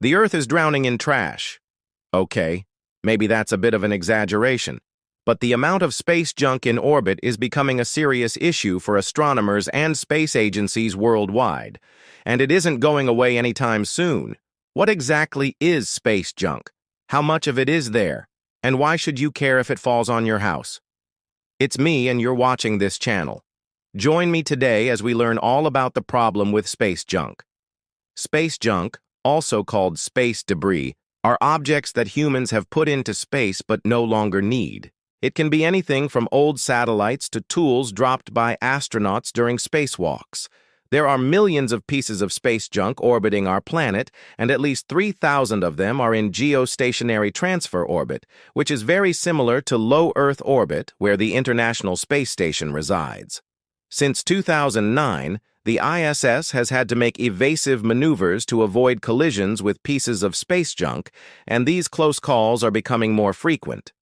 The Earth is drowning in trash. Okay, maybe that's a bit of an exaggeration, but the amount of space junk in orbit is becoming a serious issue for astronomers and space agencies worldwide, and it isn't going away anytime soon. What exactly is space junk? How much of it is there? And why should you care if it falls on your house? It's me, and you're watching this channel. Join me today as we learn all about the problem with space junk. Space junk, also called space debris, are objects that humans have put into space but no longer need. It can be anything from old satellites to tools dropped by astronauts during spacewalks. There are millions of pieces of space junk orbiting our planet, and at least 3,000 of them are in geostationary transfer orbit, which is very similar to low Earth orbit, where the International Space Station resides. Since 2009, the ISS has had to make evasive maneuvers to avoid collisions with pieces of space junk, and these close calls are becoming more frequent.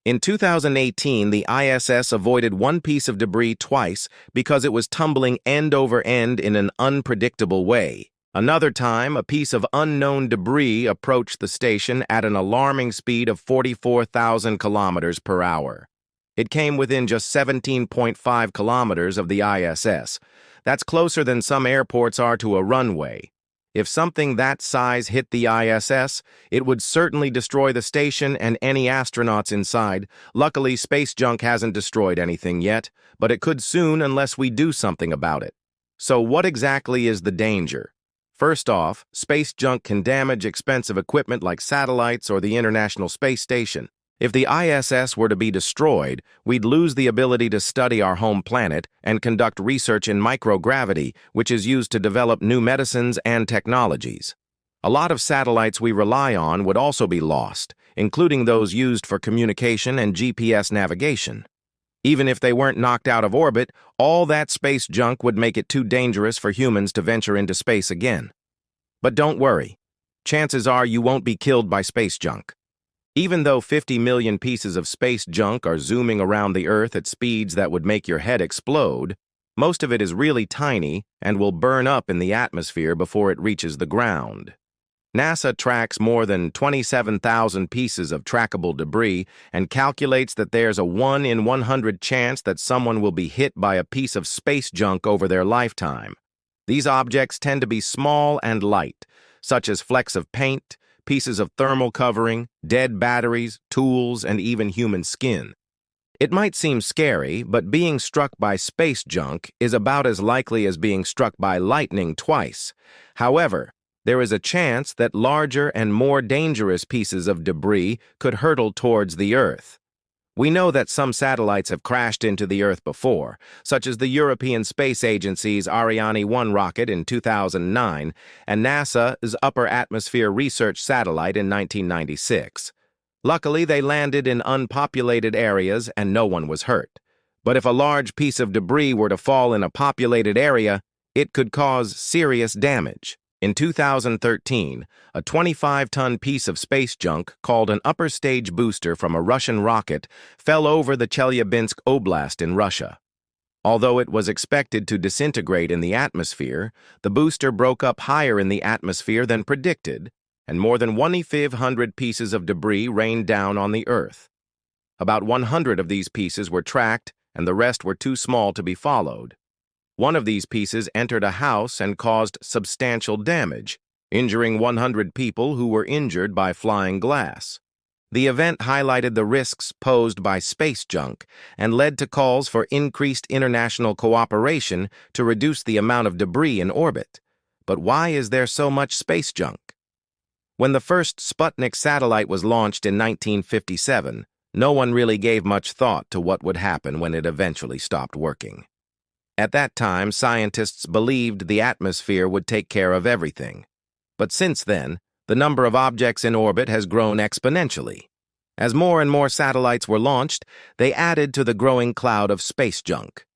In 2018, the ISS avoided one piece of debris twice because it was tumbling end over end in an unpredictable way. Another time, a piece of unknown debris approached the station at an alarming speed of 44,000 kilometers per hour. It came within just 17.5 kilometers of the ISS. That's closer than some airports are to a runway. If something that size hit the ISS, it would certainly destroy the station and any astronauts inside. Luckily, space junk hasn't destroyed anything yet, but it could soon unless we do something about it. So what exactly is the danger? First off, space junk can damage expensive equipment like satellites or the International Space Station. If the ISS were to be destroyed, we'd lose the ability to study our home planet and conduct research in microgravity, which is used to develop new medicines and technologies. A lot of satellites we rely on would also be lost, including those used for communication and GPS navigation. Even if they weren't knocked out of orbit, all that space junk would make it too dangerous for humans to venture into space again. But don't worry. Chances are you won't be killed by space junk. Even though 50 million pieces of space junk are zooming around the Earth at speeds that would make your head explode, most of it is really tiny and will burn up in the atmosphere before it reaches the ground. NASA tracks more than 27,000 pieces of trackable debris and calculates that there's a 1 in 100 chance that someone will be hit by a piece of space junk over their lifetime. These objects tend to be small and light, such as flecks of paint, pieces of thermal covering, dead batteries, tools, and even human skin. It might seem scary, but being struck by space junk is about as likely as being struck by lightning twice. However, there is a chance that larger and more dangerous pieces of debris could hurtle towards the Earth. We know that some satellites have crashed into the Earth before, such as the European Space Agency's Ariane 1 rocket in 2009 and NASA's Upper Atmosphere Research Satellite in 1996. Luckily, they landed in unpopulated areas and no one was hurt. But if a large piece of debris were to fall in a populated area, it could cause serious damage. In 2013, a 25-ton piece of space junk called an upper stage booster from a Russian rocket fell over the Chelyabinsk Oblast in Russia. Although it was expected to disintegrate in the atmosphere, the booster broke up higher in the atmosphere than predicted, and more than 1,500 pieces of debris rained down on the Earth. About 100 of these pieces were tracked, and the rest were too small to be followed. One of these pieces entered a house and caused substantial damage, injuring 100 people who were injured by flying glass. The event highlighted the risks posed by space junk and led to calls for increased international cooperation to reduce the amount of debris in orbit. But why is there so much space junk? When the first Sputnik satellite was launched in 1957, no one really gave much thought to what would happen when it eventually stopped working. At that time, scientists believed the atmosphere would take care of everything. But since then, the number of objects in orbit has grown exponentially. As more and more satellites were launched, they added to the growing cloud of space junk.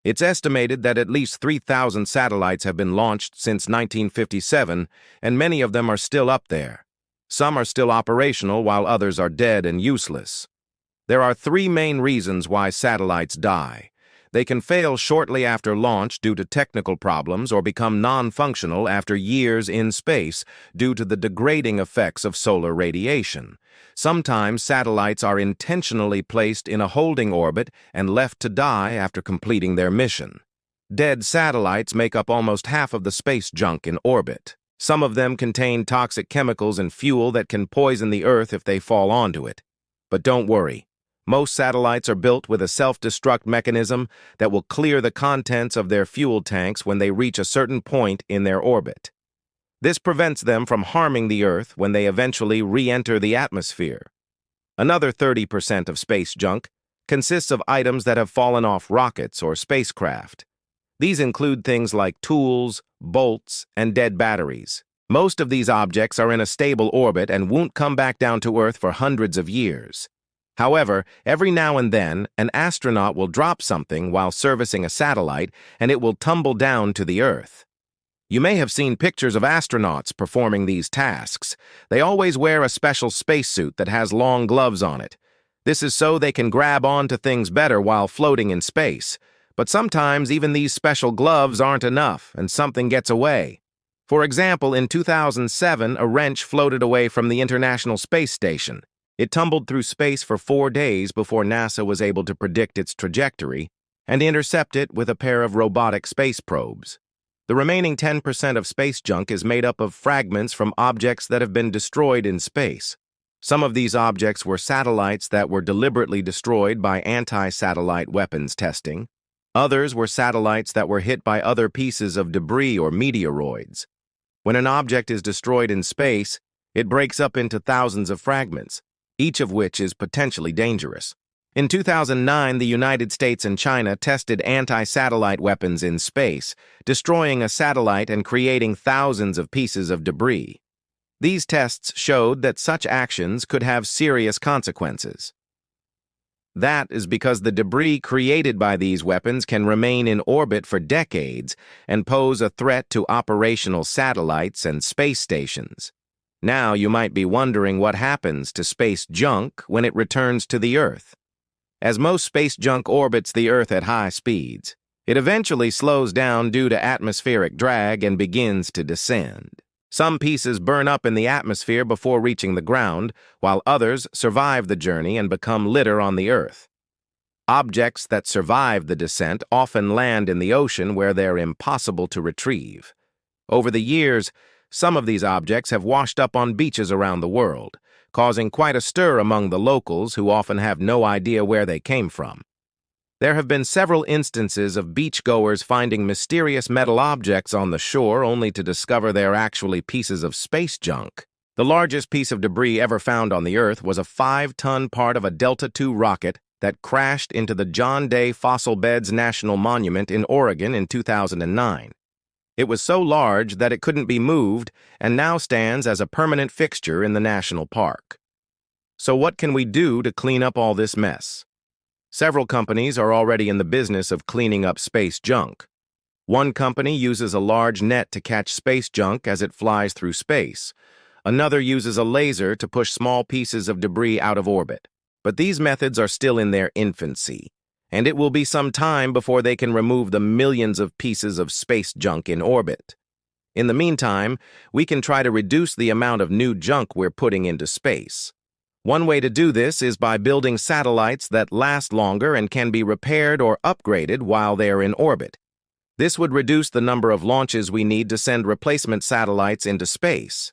It's estimated that at least 3,000 satellites have been launched since 1957, and many of them are still up there. Some are still operational while others are dead and useless. There are three main reasons why satellites die. They can fail shortly after launch due to technical problems or become non-functional after years in space due to the degrading effects of solar radiation. Sometimes satellites are intentionally placed in a holding orbit and left to die after completing their mission. Dead satellites make up almost half of the space junk in orbit. Some of them contain toxic chemicals and fuel that can poison the Earth if they fall onto it. But don't worry. Most satellites are built with a self-destruct mechanism that will clear the contents of their fuel tanks when they reach a certain point in their orbit. This prevents them from harming the Earth when they eventually re-enter the atmosphere. Another 30% of space junk consists of items that have fallen off rockets or spacecraft. These include things like tools, bolts, and dead batteries. Most of these objects are in a stable orbit and won't come back down to Earth for hundreds of years. However, every now and then, an astronaut will drop something while servicing a satellite, and it will tumble down to the Earth. You may have seen pictures of astronauts performing these tasks. They always wear a special spacesuit that has long gloves on it. This is so they can grab onto things better while floating in space. But sometimes even these special gloves aren't enough, and something gets away. For example, in 2007, a wrench floated away from the International Space Station. It tumbled through space for 4 days before NASA was able to predict its trajectory and intercept it with a pair of robotic space probes. The remaining 10% of space junk is made up of fragments from objects that have been destroyed in space. Some of these objects were satellites that were deliberately destroyed by anti-satellite weapons testing. Others were satellites that were hit by other pieces of debris or meteoroids. When an object is destroyed in space, it breaks up into thousands of fragments, each of which is potentially dangerous. In 2009, the United States and China tested anti-satellite weapons in space, destroying a satellite and creating thousands of pieces of debris. These tests showed that such actions could have serious consequences. That is because the debris created by these weapons can remain in orbit for decades and pose a threat to operational satellites and space stations. Now you might be wondering what happens to space junk when it returns to the Earth. As most space junk orbits the Earth at high speeds, it eventually slows down due to atmospheric drag and begins to descend. Some pieces burn up in the atmosphere before reaching the ground, while others survive the journey and become litter on the Earth. Objects that survive the descent often land in the ocean where they're impossible to retrieve. Over the years, some of these objects have washed up on beaches around the world, causing quite a stir among the locals who often have no idea where they came from. There have been several instances of beachgoers finding mysterious metal objects on the shore only to discover they're actually pieces of space junk. The largest piece of debris ever found on the Earth was a 5-ton part of a Delta II rocket that crashed into the John Day Fossil Beds National Monument in Oregon in 2009. It was so large that it couldn't be moved and now stands as a permanent fixture in the national park. So what can we do to clean up all this mess? Several companies are already in the business of cleaning up space junk. One company uses a large net to catch space junk as it flies through space. Another uses a laser to push small pieces of debris out of orbit. But these methods are still in their infancy, and it will be some time before they can remove the millions of pieces of space junk in orbit. In the meantime, we can try to reduce the amount of new junk we're putting into space. One way to do this is by building satellites that last longer and can be repaired or upgraded while they are in orbit. This would reduce the number of launches we need to send replacement satellites into space.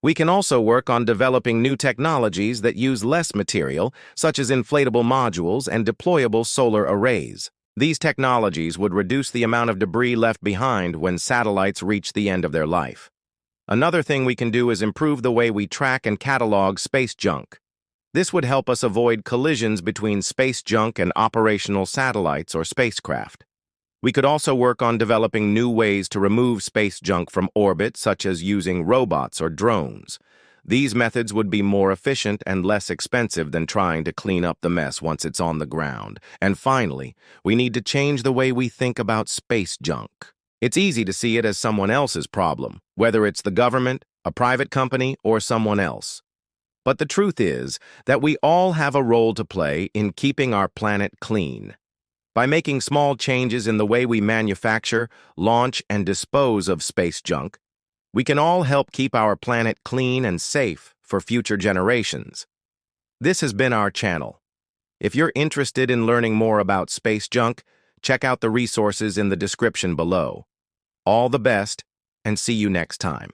We can also work on developing new technologies that use less material, such as inflatable modules and deployable solar arrays. These technologies would reduce the amount of debris left behind when satellites reach the end of their life. Another thing we can do is improve the way we track and catalog space junk. This would help us avoid collisions between space junk and operational satellites or spacecraft. We could also work on developing new ways to remove space junk from orbit, such as using robots or drones. These methods would be more efficient and less expensive than trying to clean up the mess once it's on the ground. And finally, we need to change the way we think about space junk. It's easy to see it as someone else's problem, whether it's the government, a private company, or someone else. But the truth is that we all have a role to play in keeping our planet clean. By making small changes in the way we manufacture, launch, and dispose of space junk, we can all help keep our planet clean and safe for future generations. This has been our channel. If you're interested in learning more about space junk, check out the resources in the description below. All the best, and see you next time.